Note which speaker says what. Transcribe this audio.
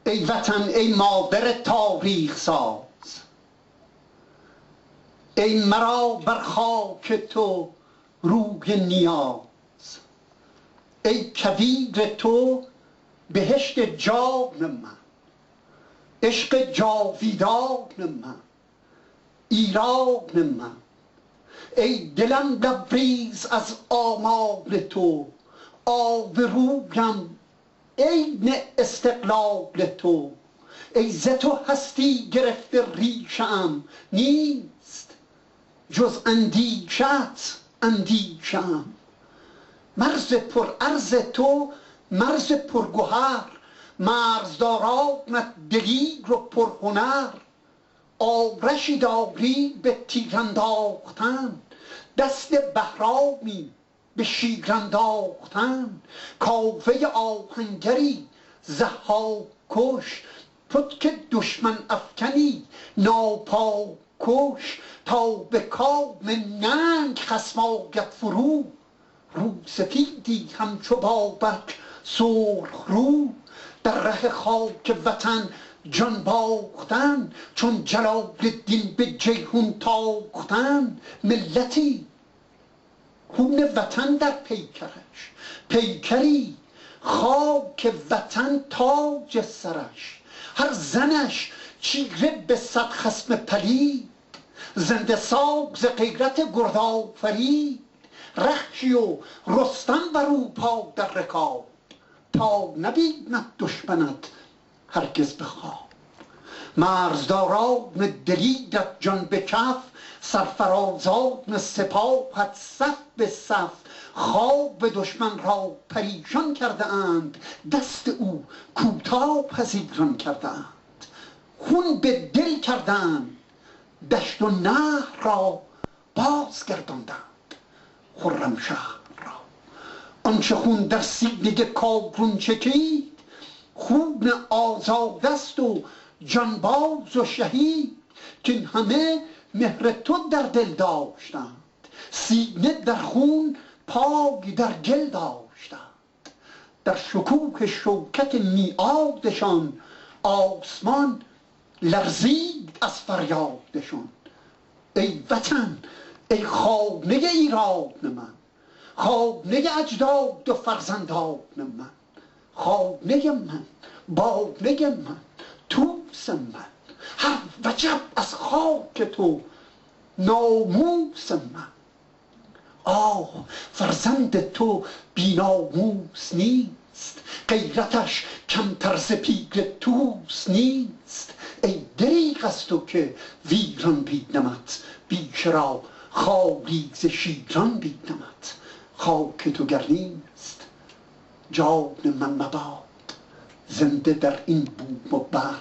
Speaker 1: ای وطن ای مادر تاریخ ساز، ای مرا بر خاک تو روی نیاز، ای کویر تو بهشت جان من، عشق جاویدان من، ایران من. ای دلم لبریز از آمال تو، آبرویم عین استقلال تو. ای ز تو هستی گرفته ریشه ام، نیست جز اندیشت اندیشه ام. مرز پر عرض تو مرز پرگوهر، مرزدارانت دلیر و پرهنر. آرشی داری به تیر انداختن، دست بهرامی به شیر انداختن. کاوه آهنگری ضحاک کش، پتک دشمن افکنی ناپاک کش. تا به کام ننگ خصم آید فرو، روسفیدی همچو بابک سرخ رو. در ره خاک وطن جان باختن، چون جلال الدین به جیحون تاختن. ملتی خون وطن در پیکرش، پیکری خاک وطن تاج سرش. هر زنش چیره به صد خصم پلید، زنده ساز غیرت گرد آفرید. رخشی و رستم بر او پا در رکاب، تا نبیند دشمنت هرگز به خواب. مرزداران دلیرت جان به کف، سرفرازان سپاهت صف به صف. خواب دشمن را پریشان کرده اند، دست او کوتاه پذیران کرده اند. خون به دل کردند دشت و نهر را، بازگرداندند خرمشهر را. آنچه خون در سینه کاوون چکید، خون آزاده است و جانباز و شهید. که این همه مهر تو در دل داشتند، سینه در خون پای در گل داشتند. در شکوه شوکت میعادشان، آسمان لرزید از فریادشان. ای وطن ای خانه ایران من، خانه اجداد و فرزندان من. خانه من، بانه من، توس من، هر وجب از خاک تو ناموس من. آه فرزند تو بی ناموس نیست، غیرتش کمتر ز پیر طوس نیست. ای دریغ از تو که ویران بینمت، بیشه را خالی ز شیران بینمت. خاک تو گر نیست جان من مباد، زنده در این بوم و بر